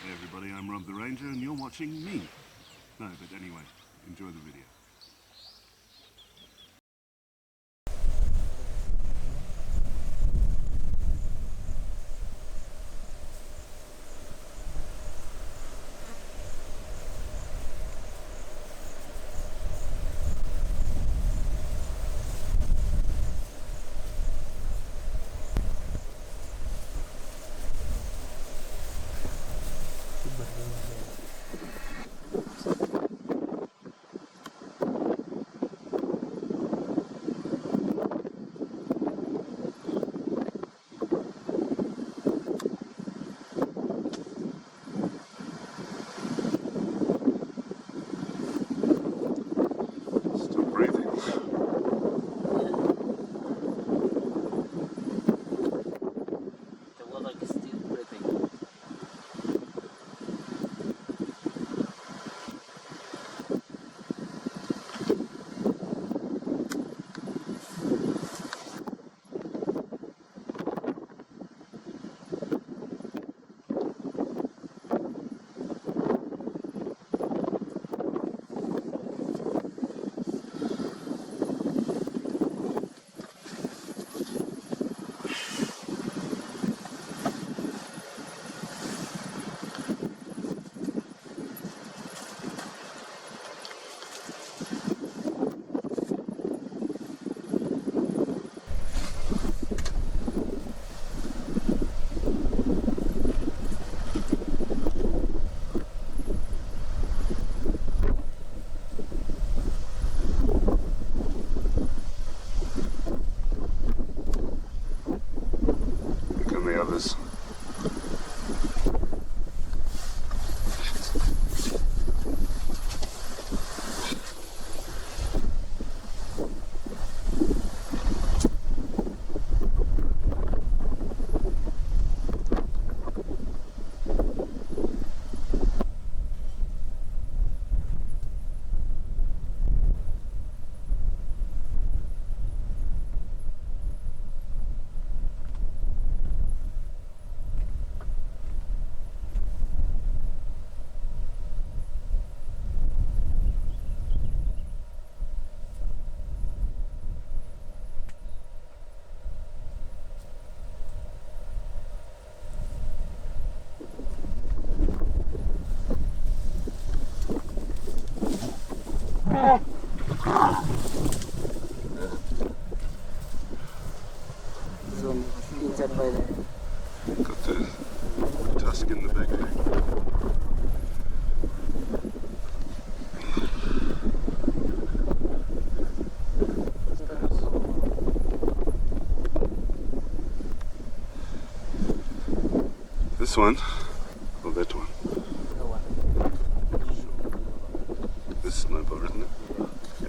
Hey everybody, I'm Rob the Ranger and you're watching me. No, but anyway, enjoy the video. The others. Got the tusk in the back there. This one, or that one? This is my bar, isn't it? Yeah.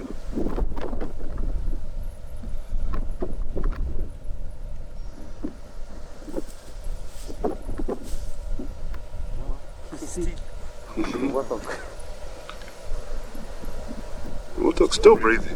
Warthog. Warthog's still breathing.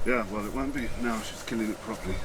Yeah, well, it won't be now. She's killing it properly.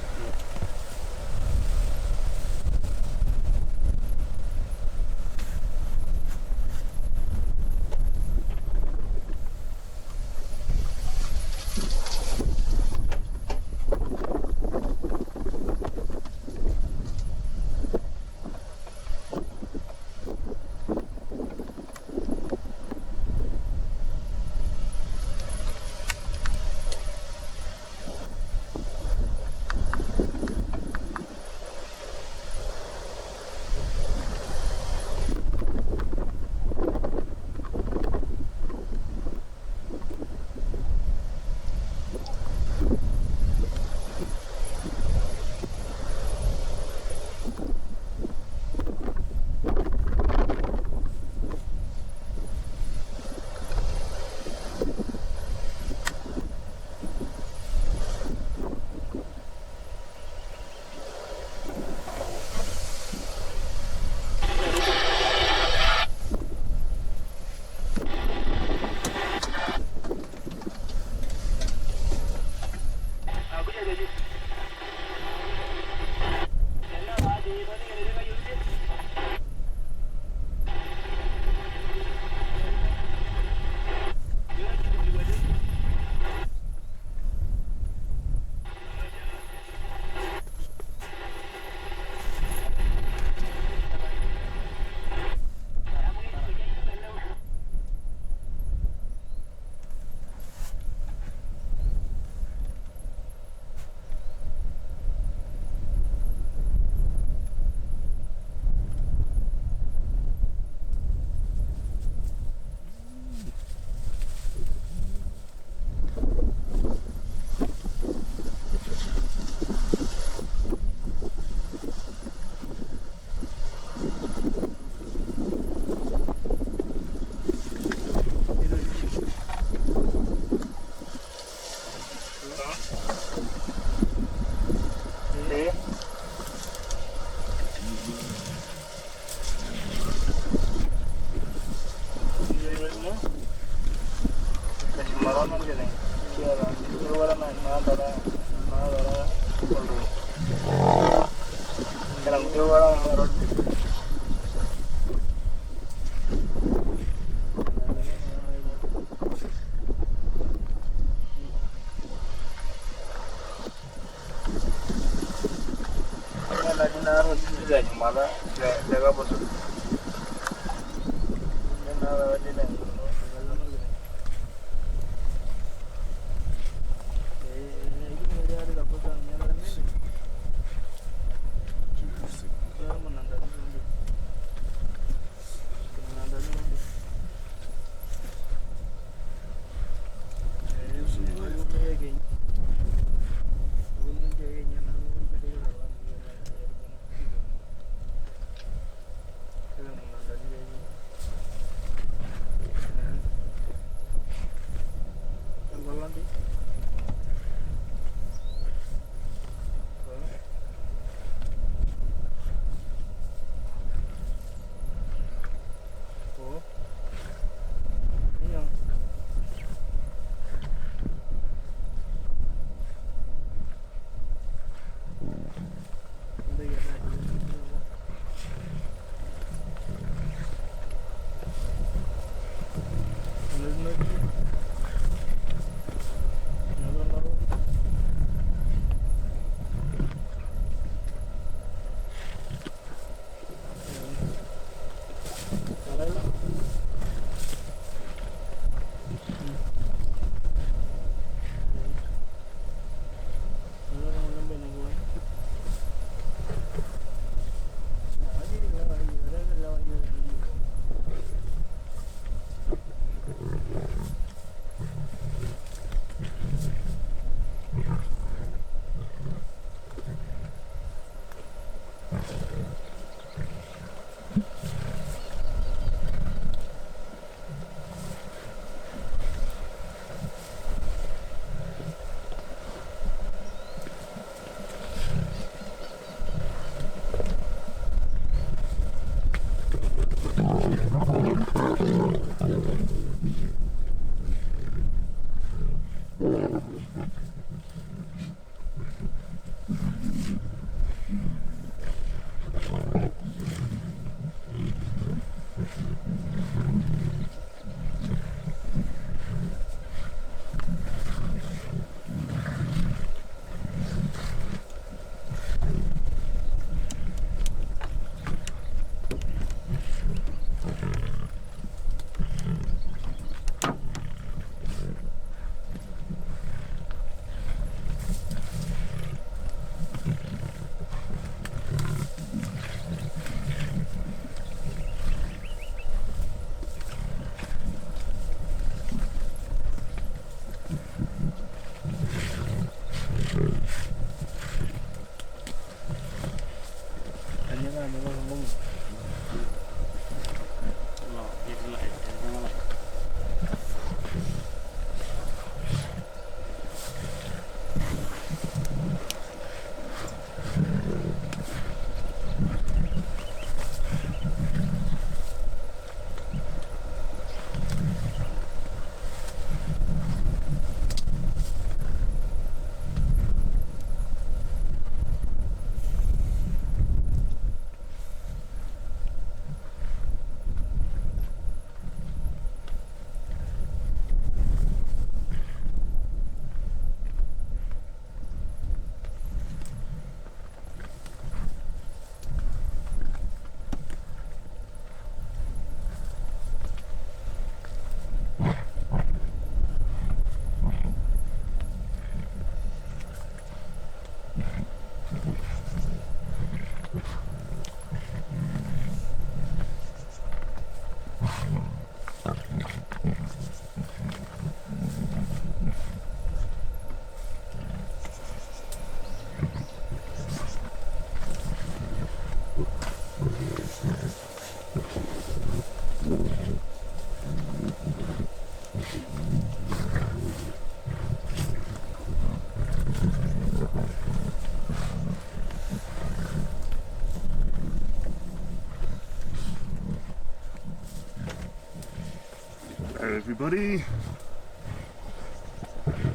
everybody.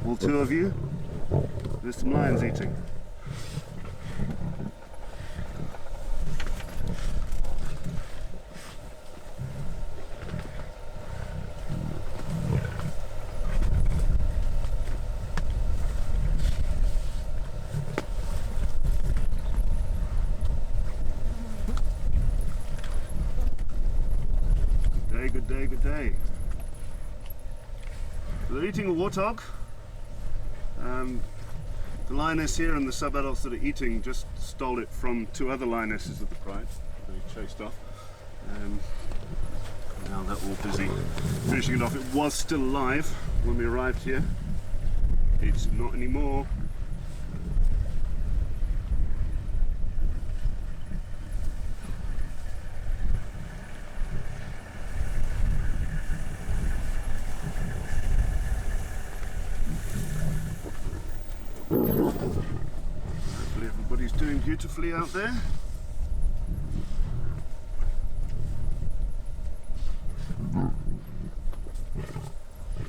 All two of you. There's some lions eating. Good day, good day. So they're eating a warthog. The lioness here and the sub-adults that are eating just stole it from two other lionesses of the pride. They chased off. Now they're all busy finishing it off. It was still alive when we arrived here. It's not anymore. Hopefully everybody's doing beautifully out there.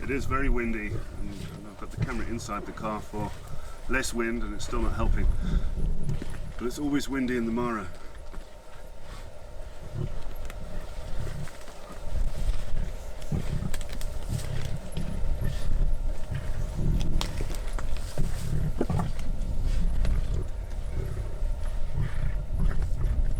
It is very windy, and I've got the camera inside the car for less wind, and it's still not helping. But it's always windy in the Mara.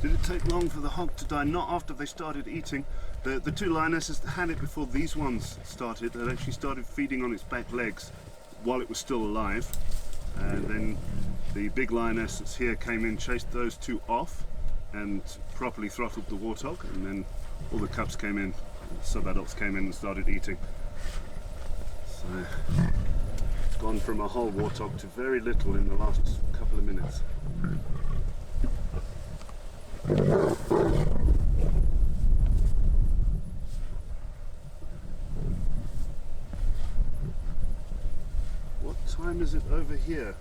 Did it take long for the hog to die? Not after they started eating. The two lionesses had it before these ones started. They actually started feeding on its back legs while it was still alive. And then the big lioness that's here came in, chased those two off and properly throttled the warthog. And then all the cubs came in, sub-adults came in and started eating. So it's gone from a whole warthog to very little in the last couple of minutes. What time is it over here?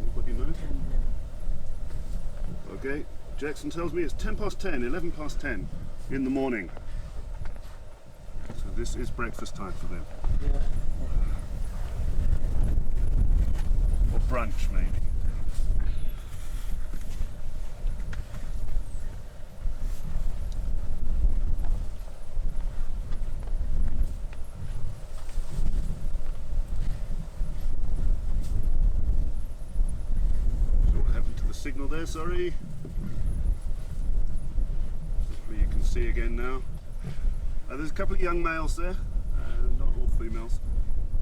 Anybody know? Okay, Jackson tells me it's 10 past 10, 11 past 10 in the morning. So this is breakfast time for them. Yeah. Or brunch maybe. Signal there, sorry. Hopefully you can see again now. There's a couple of young males there, not all females.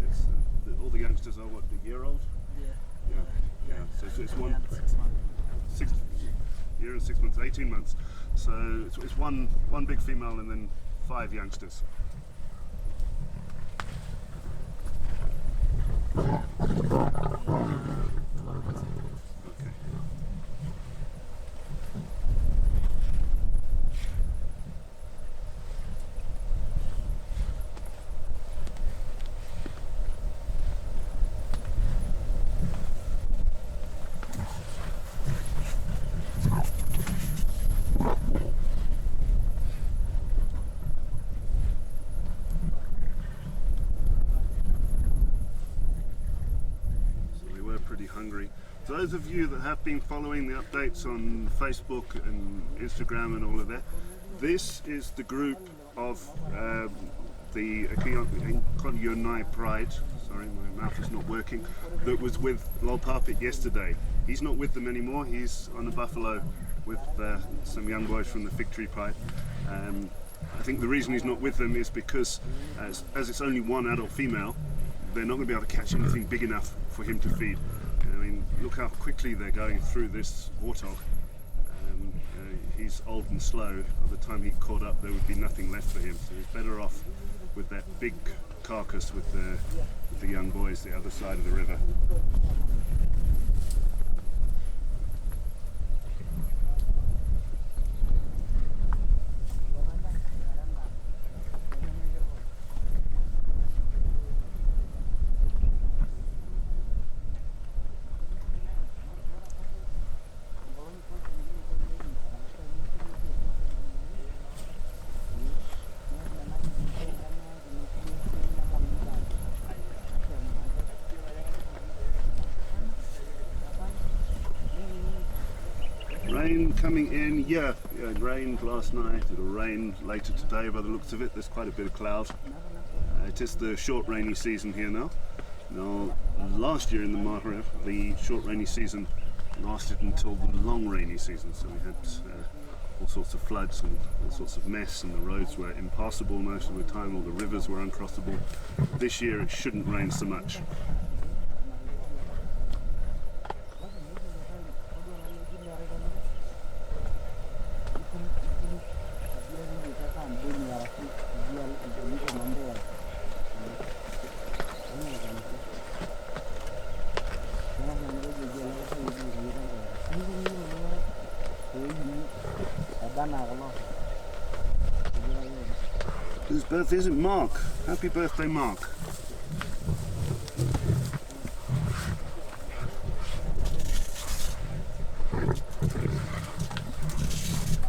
It's, all the youngsters are what, a year old? Yeah. So it's one 6 year and 6 months, 18 months. So it's one big female and then 5 youngsters. Hungry. So those of you that have been following the updates on Facebook and Instagram and all of that, this is the group of the Enkoyonai pride, sorry my mouth is not working, that was with Lolparpit yesterday. He's not with them anymore, he's on a buffalo with some young boys from the Fig Tree pride. I think the reason he's not with them is because as it's only one adult female, they're not going to be able to catch anything big enough for him to feed. I mean, look how quickly they're going through this warthog. He's old and slow. By the time he caught up, there would be nothing left for him. So he's better off with that big carcass with the young boys the other side of the river. Rain coming in, yeah, it rained last night, it'll rain later today by the looks of it. There's quite a bit of cloud. It is the short rainy season here now. Now, last year in the Mara, the short rainy season lasted until the long rainy season, so we had all sorts of floods and all sorts of mess, and the roads were impassable most of the time, all the rivers were uncrossable. This year it shouldn't rain so much. Whose birthday is it? Mark. Happy birthday, Mark.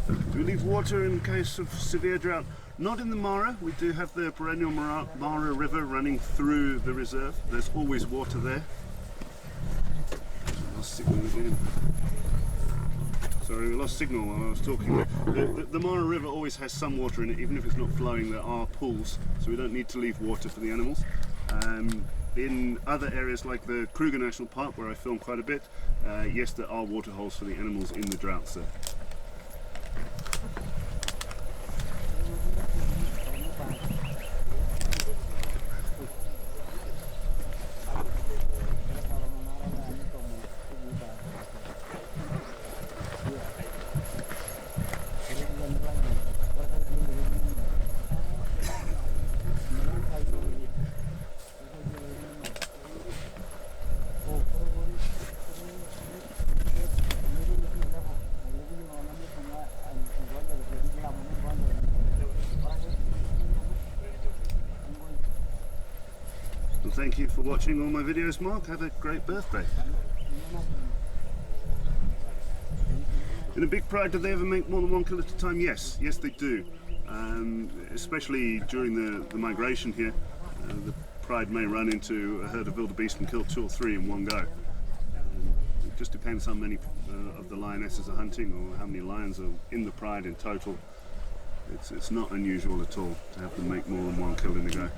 Do we leave water in case of severe drought? Not in the Mara. We do have the perennial Mara River running through the reserve. There's always water there. Lost signal again. Sorry, we lost signal while I was talking. The Mara River always has some water in it, even if it's not flowing. There are pools, so we don't need to leave water for the animals. In other areas like the Kruger National Park, where I film quite a bit, yes, there are water holes for the animals in the droughts there. Thank you for watching all my videos, Mark. Have a great birthday. In a big pride, do they ever make more than one kill at a time? Yes, yes they do. Especially during the migration here, the pride may run into a herd of wildebeest and kill 2 or 3 in one go. It just depends how many of the lionesses are hunting or how many lions are in the pride in total. It's not unusual at all to have them make more than one kill in a go.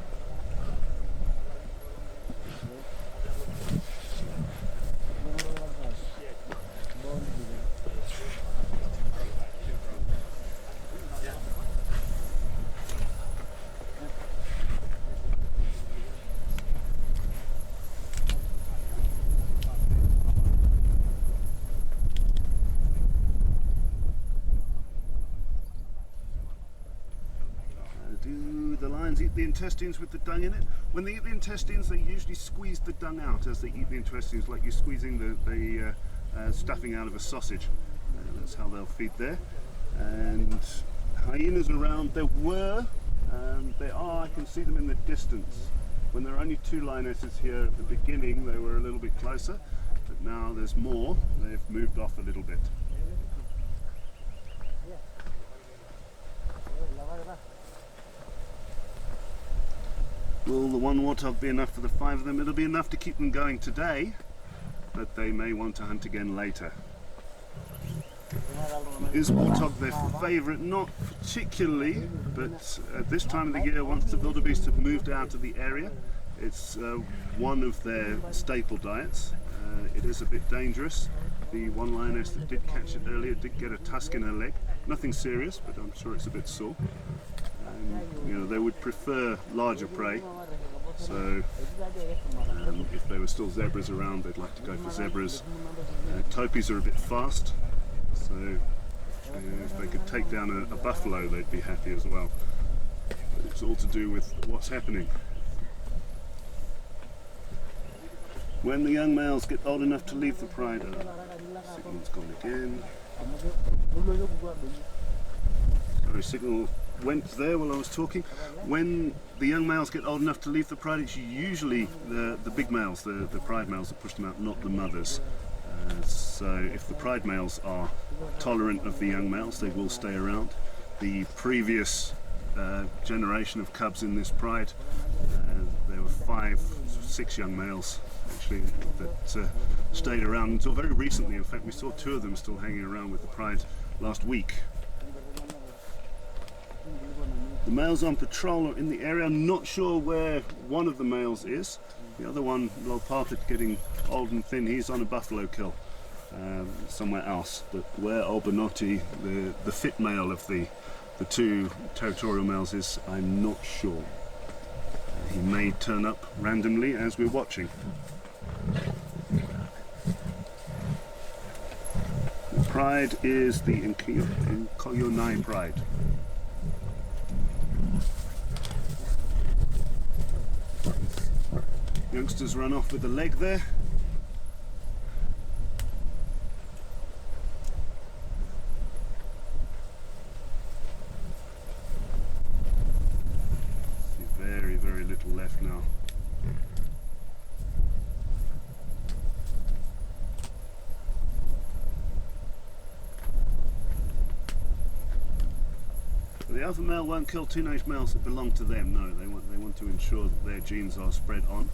Do the lions eat the intestines with the dung in it? When they eat the intestines, they usually squeeze the dung out as they eat the intestines, like you're squeezing the stuffing out of a sausage. That's how they'll feed there. And hyenas around, there are, I can see them in the distance. When there are only 2 lionesses here at the beginning, they were a little bit closer, but now there's more. They've moved off a little bit. Will the one warthog be enough for the 5 of them? It'll be enough to keep them going today, but they may want to hunt again later. Is warthog their favourite? Not particularly, but at this time of the year, once the wildebeest have moved out of the area, it's one of their staple diets. It is a bit dangerous. The one lioness that did catch it earlier did get a tusk in her leg. Nothing serious, but I'm sure it's a bit sore. They would prefer larger prey, so if there were still zebras around, they'd like to go for zebras. Topies are a bit fast, so if they could take down a buffalo, they'd be happy as well. But it's all to do with what's happening. When the young males get old enough to leave the pride, signal's gone again. Sorry, signal went there while I was talking. When the young males get old enough to leave the pride, it's usually the big males, the pride males that push them out, not the mothers. So if the pride males are tolerant of the young males, they will stay around. The previous generation of cubs in this pride, there were 5, 6 young males actually that stayed around until very recently. In fact, we saw 2 of them still hanging around with the pride last week. The males on patrol are in the area. I'm not sure where one of the males is. The other one, Lopapit, getting old and thin, he's on a buffalo kill somewhere else. But where Albanotti, the fit male of the 2 territorial males, is, I'm not sure. He may turn up randomly as we're watching. The pride is the Enkoyonai pride. Youngsters run off with the leg there. Very little left now. The alpha male won't kill teenage males that belong to them. No, they want to ensure that their genes are spread on.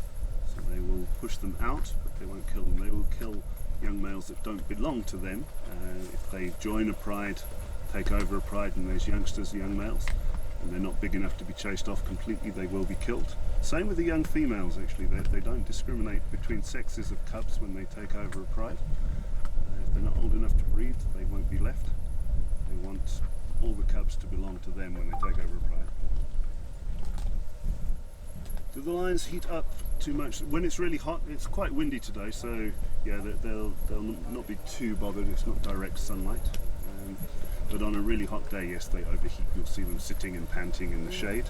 So they will push them out, but they won't kill them. They will kill young males that don't belong to them. If they join a pride, take over a pride, and there's youngsters, young males, and they're not big enough to be chased off completely, they will be killed. Same with the young females, actually. They don't discriminate between sexes of cubs when they take over a pride. If they're not old enough to breed, they won't be left. They want all the cubs to belong to them when they take over a pride. Do the lions heat up too much? When it's really hot, it's quite windy today, so yeah, they'll not be too bothered. It's not direct sunlight. But on a really hot day, yes, they overheat. You'll see them sitting and panting in the shade.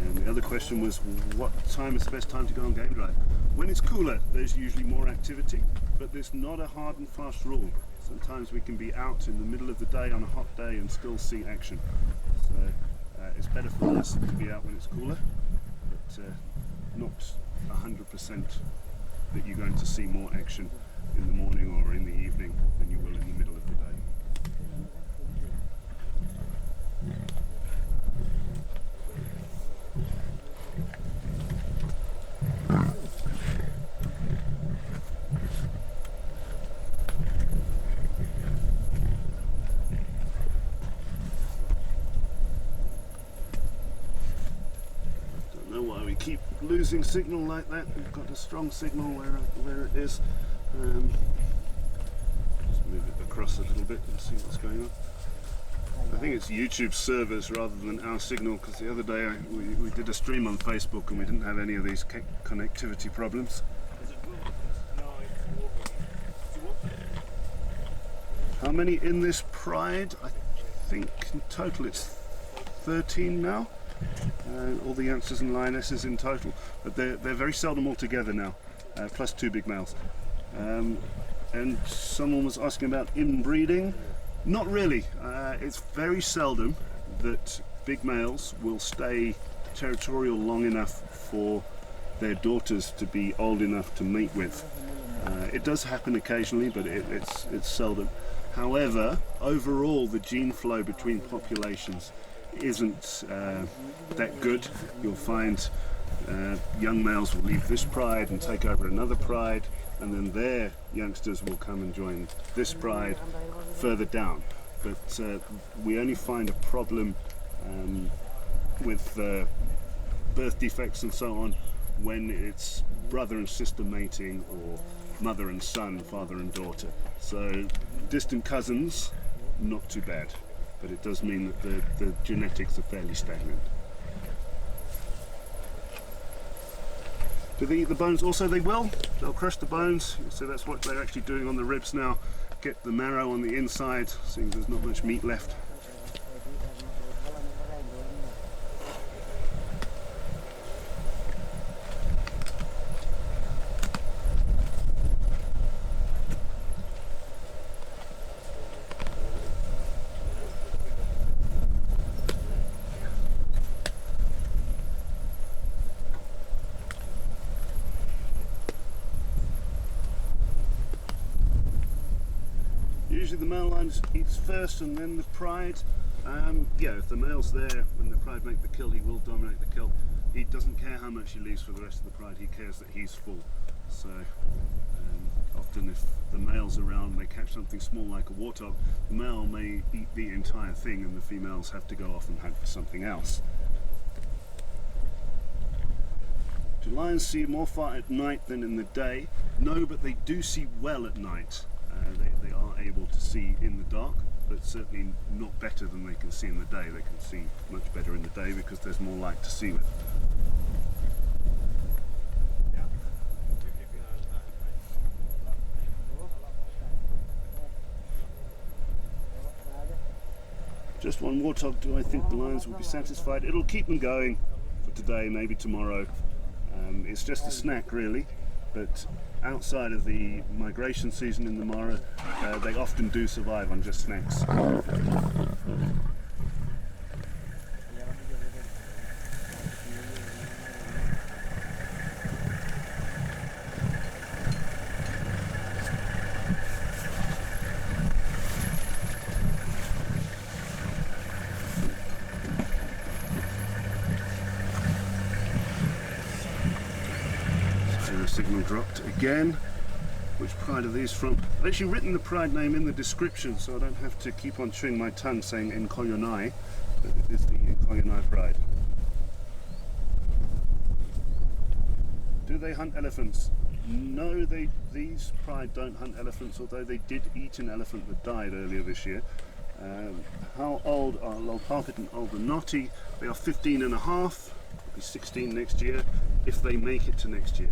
And the other question was, what time is the best time to go on game drive? When it's cooler, there's usually more activity, but there's not a hard and fast rule. Sometimes we can be out in the middle of the day on a hot day and still see action. So it's better for us to be out when it's cooler, but not 100% that you're going to see more action in the morning or in the evening than you will in the middle of the day. Keep losing signal like that. We've got a strong signal where it is. Just move it across a little bit and see what's going on. I think it's YouTube servers rather than our signal, because the other day we did a stream on Facebook and we didn't have any of these connectivity problems. How many in this pride? I think in total it's 13 now. All the youngsters and lionesses in total, but they're very seldom all together now, plus 2 big males. And someone was asking about inbreeding. Not really. It's very seldom that big males will stay territorial long enough for their daughters to be old enough to mate with. It does happen occasionally, but it's seldom. However, overall the gene flow between populations isn't that good. You'll find young males will leave this pride and take over another pride, and then their youngsters will come and join this pride further down. But we only find a problem with birth defects and so on when it's brother and sister mating or mother and son, father and daughter. So distant cousins, not too bad. But it does mean that the genetics are fairly stagnant. Do they eat the bones? Also, they will. They'll crush the bones. So that's what they're actually doing on the ribs now. Get the marrow on the inside, seeing there's not much meat left. Usually the male lion eats first and then the pride. Yeah, if the male's there when the pride make the kill, he will dominate the kill. He doesn't care how much he leaves for the rest of the pride, he cares that he's full. So often if the male's around and they catch something small like a warthog, the male may eat the entire thing and the females have to go off and hunt for something else. Do lions see more far at night than in the day? No, but they do see well at night. They are able to see in the dark, but certainly not better than they can see in the day. They can see much better in the day because there's more light to see with. Just one warthog, do I think the lions will be satisfied? It'll keep them going for today, maybe tomorrow. It's just a snack really, but outside of the migration season in the Mara, they often do survive on just snacks. Signal dropped again. Which pride are these from? I've actually written the pride name in the description so I don't have to keep on chewing my tongue saying Enkoyonai, but it is the Enkoyonai pride. Do they hunt elephants? No, these pride don't hunt elephants, although they did eat an elephant that died earlier this year. How old are Lolparpit and Albanoti? They are 15 and a half, will be 16 next year, if they make it to next year.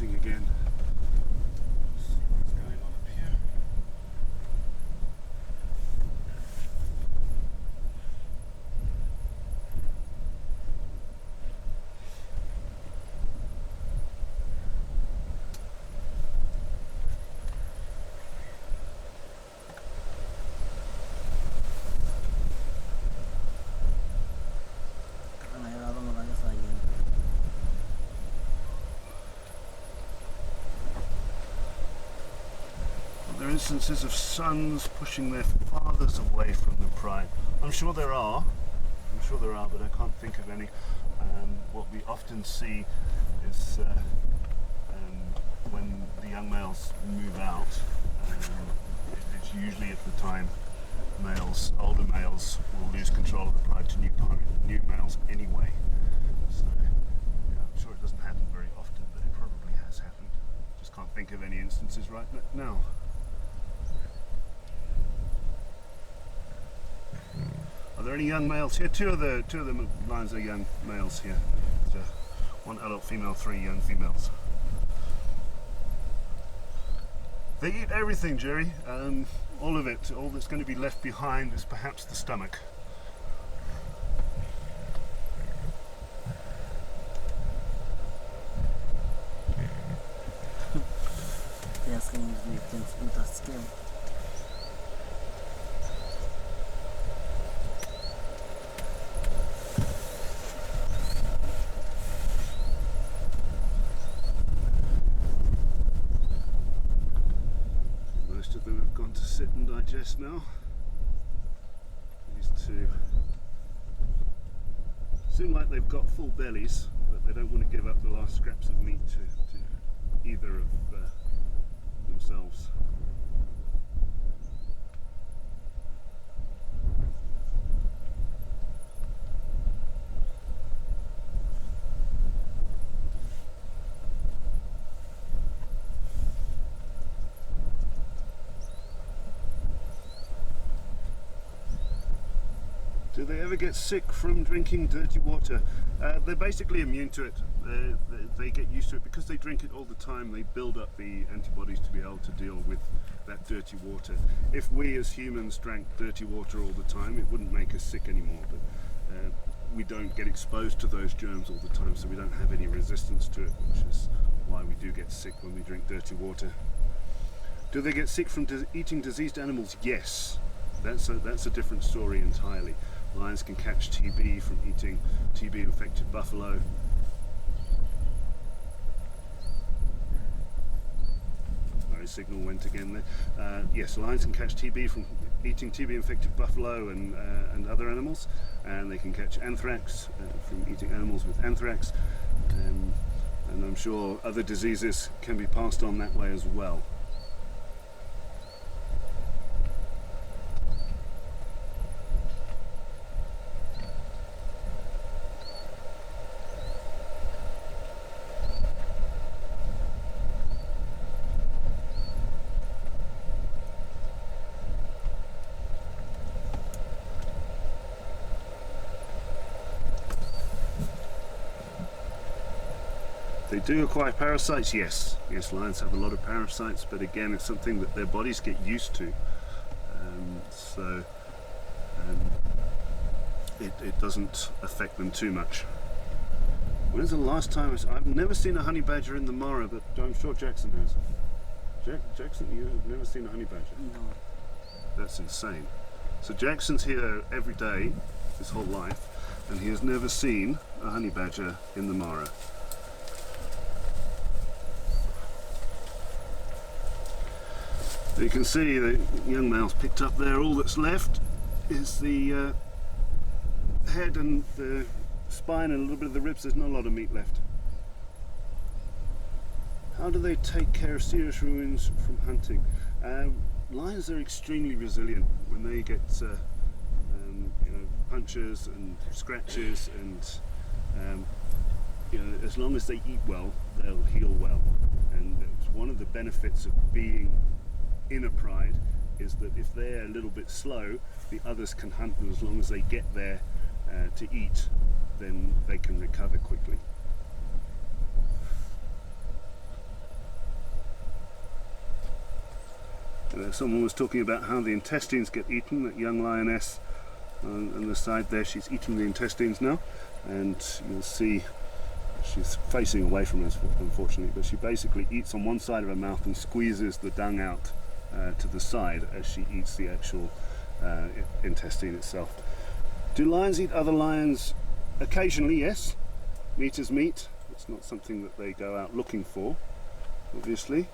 Again. Let's see what's going on up here. Instances of sons pushing their fathers away from the pride. I'm sure there are, but I can't think of any. What we often see is when the young males move out, it's usually at the time older males will lose control of the pride to new males anyway. So yeah, I'm sure it doesn't happen very often, but it probably has happened. Just can't think of any instances right now. Are there any young males here? Two of the lions are young males here. So one adult female, 3 young females. They eat everything, Jerry. All of it. All that's going to be left behind is perhaps the stomach. To sit and digest now. These two seem like they've got full bellies, but they don't want to give up the last scraps of meat to either of themselves. Do they ever get sick from drinking dirty water? They're basically immune to it. They get used to it because they drink it all the time. They build up the antibodies to be able to deal with that dirty water. If we as humans drank dirty water all the time, it wouldn't make us sick anymore. But we don't get exposed to those germs all the time, so we don't have any resistance to it, which is why we do get sick when we drink dirty water. Do they get sick from eating diseased animals? Yes. That's a different story entirely. Lions can catch TB from eating TB-infected buffalo. Sorry, signal went again there. Yes, lions can catch TB from eating TB-infected buffalo and other animals, and they can catch anthrax from eating animals with anthrax, and I'm sure other diseases can be passed on that way as well. They do acquire parasites, yes. Yes, lions have a lot of parasites, but again, it's something that their bodies get used to. It doesn't affect them too much. When's the last time I've never seen a honey badger in the Mara, but I'm sure Jackson has. Jackson, you have never seen a honey badger? No. That's insane. So Jackson's here every day, his whole life, and he has never seen a honey badger in the Mara. You can see the young male's picked up there. All that's left is the head and the spine and a little bit of the ribs. There's not a lot of meat left. How do they take care of serious wounds from hunting? Lions are extremely resilient when they get punches and scratches, and as long as they eat well, they'll heal well. And it's one of the benefits of being in a pride is that if they're a little bit slow, the others can hunt them. As long as they get there to eat, then they can recover quickly. Someone was talking about how the intestines get eaten. That young lioness on the side there, she's eating the intestines now, and you'll see she's facing away from us, unfortunately, but she basically eats on one side of her mouth and squeezes the dung out to the side as she eats the actual intestine itself. Do lions eat other lions? Occasionally, yes. Meat is meat. It's not something that they go out looking for, obviously.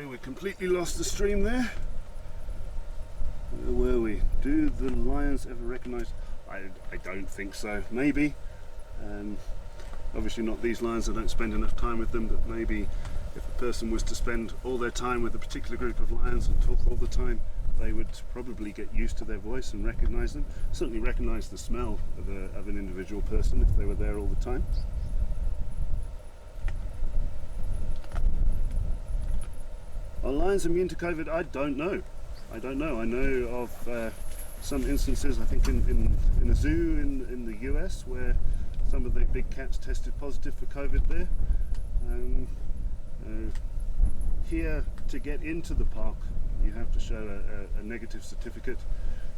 We completely lost the stream there. Do the lions ever recognise? I don't think so. Maybe. Obviously not these lions, I don't spend enough time with them, but maybe if a person was to spend all their time with a particular group of lions and talk all the time, they would probably get used to their voice and recognise them. Certainly recognise the smell of an individual person if they were there all the time. Are lions immune to COVID? I don't know. I know of some instances, I think in a zoo in the US, where some of the big cats tested positive for COVID there. Here, to get into the park, you have to show a negative certificate,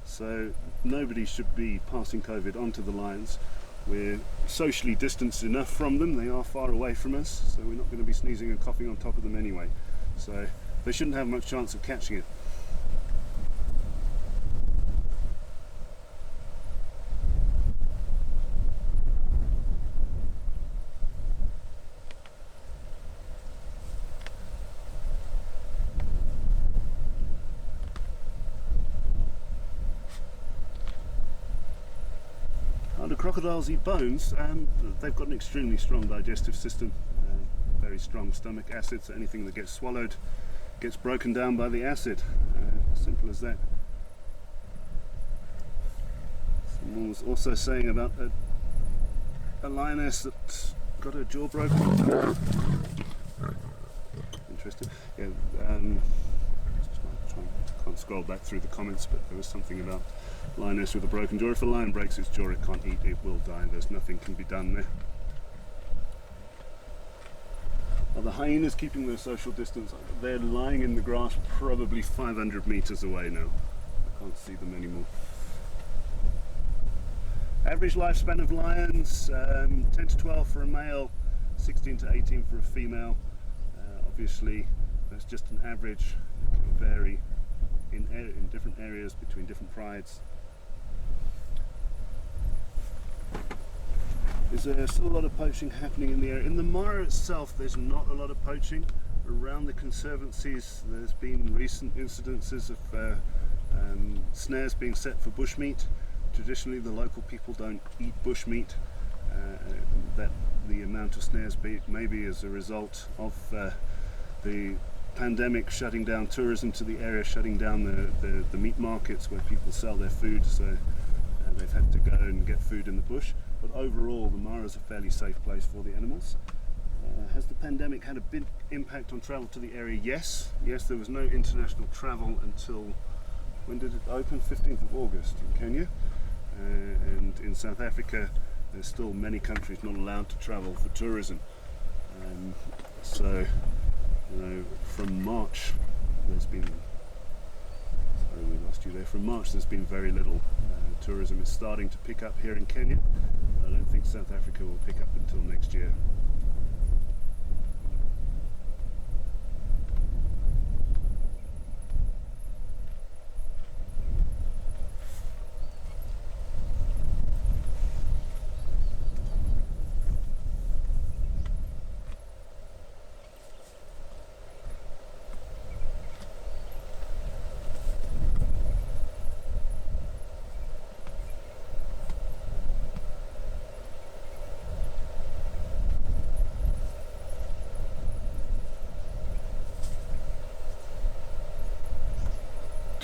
so nobody should be passing COVID onto the lions. We're socially distanced enough from them, they are far away from us, so we're not going to be sneezing and coughing on top of them anyway, so they shouldn't have much chance of catching it. Do crocodiles eat bones? They've got an extremely strong digestive system, very strong stomach acids. Anything that gets swallowed gets broken down by the acid. Simple as that. Someone was also saying about a lioness that got her jaw broken. Interesting. Yeah. Can't scroll back through the comments, but there was something about lioness with a broken jaw. If a lion breaks its jaw, it can't eat, it will die. There's nothing can be done there. Are the hyenas keeping their social distance? They're lying in the grass probably 500 meters away now. I can't see them anymore. Average lifespan of lions, 10 to 12 for a male, 16 to 18 for a female. Obviously, that's just an average. It can vary in different areas between different prides. Is there still a lot of poaching happening in the area? In the Mara itself, there's not a lot of poaching. Around the conservancies, there's been recent incidences of snares being set for bushmeat. Traditionally, the local people don't eat bushmeat. That the amount of snares may be as a result of the pandemic shutting down tourism to the area, shutting down the meat markets where people sell their food, so they've had to go and get food in the bush. But overall, the Mara is a fairly safe place for the animals. Has the pandemic had a big impact on travel to the area? Yes, there was no international travel until, when did it open? 15th of August in Kenya. And in South Africa, there's still many countries not allowed to travel for tourism. So, from March, there's been, sorry we lost you there, from March there's been very little. Tourism is starting to pick up here in Kenya. I don't think South Africa will pick up until next year.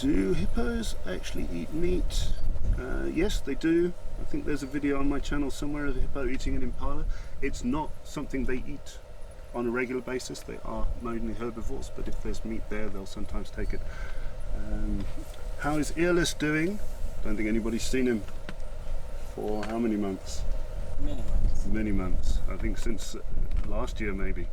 Do hippos actually eat meat? Yes, they do. I think there's a video on my channel somewhere of a hippo eating an impala. It's not something they eat on a regular basis. They are mainly herbivores, but if there's meat there, they'll sometimes take it. How is Earless doing? Don't think anybody's seen him for how many months? Many months. Many months. I think since last year maybe.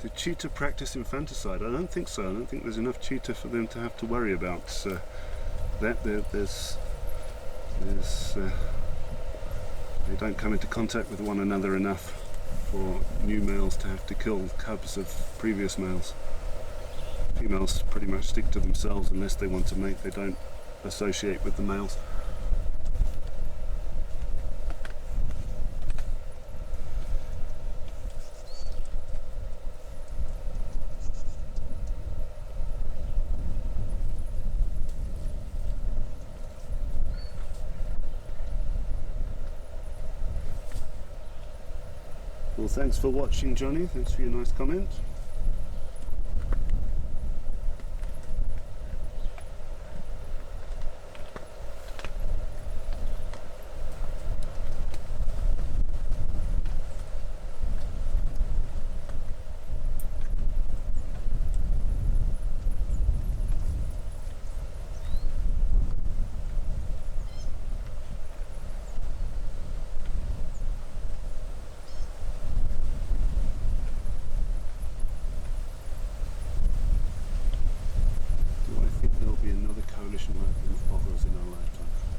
Do cheetah practice infanticide? I don't think so. I don't think there's enough cheetah for them to have to worry about that. There's they don't come into contact with one another enough for new males to have to kill cubs of previous males. Females pretty much stick to themselves unless they want to mate. They don't associate with the males. Well, thanks for watching, Johnny. Thanks for your nice comment.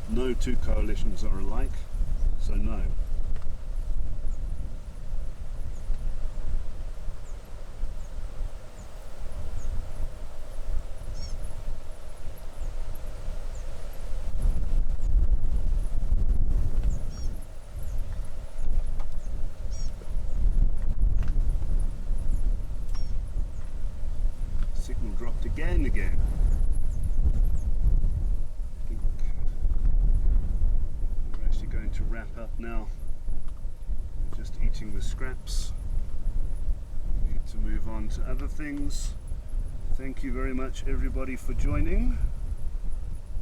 No two coalitions are alike, so no. Signal dropped again. Going to wrap up now. We're just eating the scraps. We need to move on to other things. Thank you very much, everybody, for joining.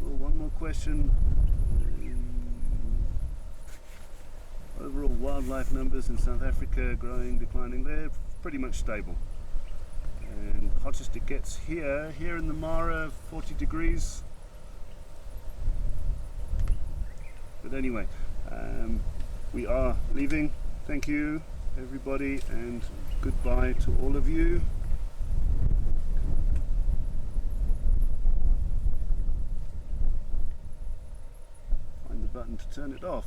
Well, one more question. Overall wildlife numbers in South Africa growing, declining? They're pretty much stable. And hottest it gets here in the Mara, 40 degrees. But anyway, we are leaving. Thank you, everybody, and goodbye to all of you. Find the button to turn it off.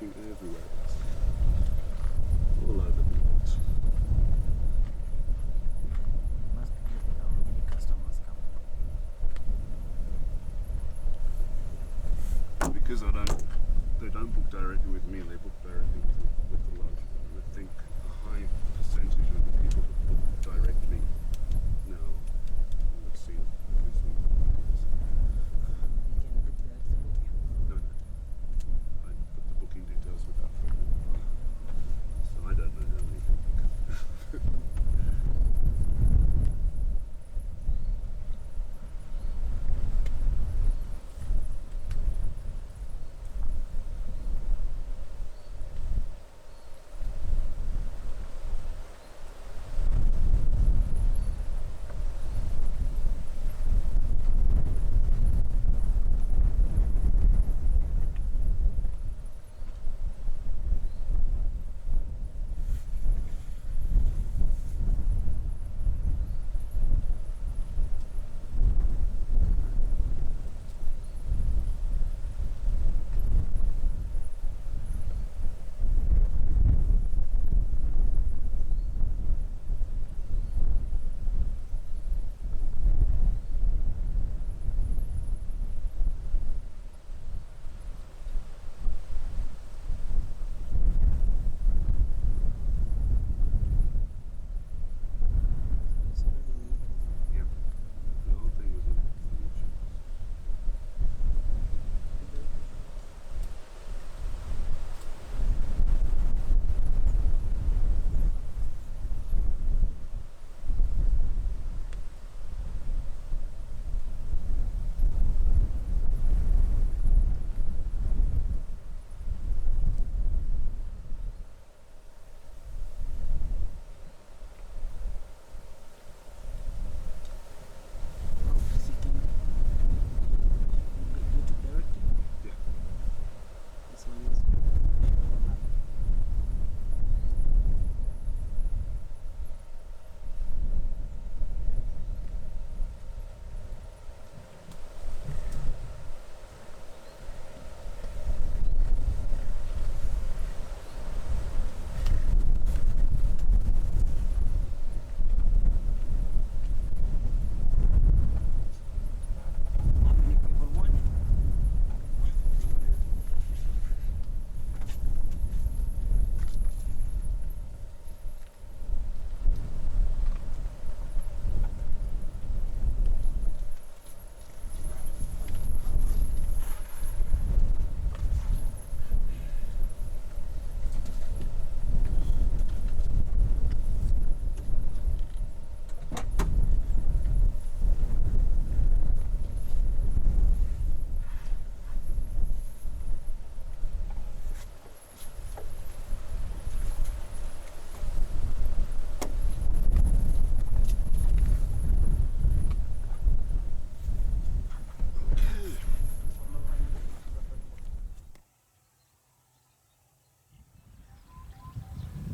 Everywhere, all over the world. Must be how many customers come. Because they don't book directly with me, they book directly with the lodge. I would think a high percentage of the people that book directly now would see it. No. I put the booking details without further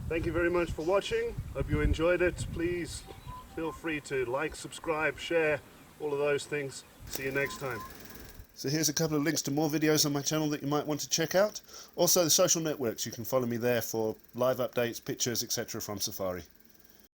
Thank you very much for watching. Hope you enjoyed it. Please feel free to like, subscribe, share, all of those things. See you next time. So here's a couple of links to more videos on my channel that you might want to check out. Also the social networks, you can follow me there for live updates, pictures, etc. from Safari.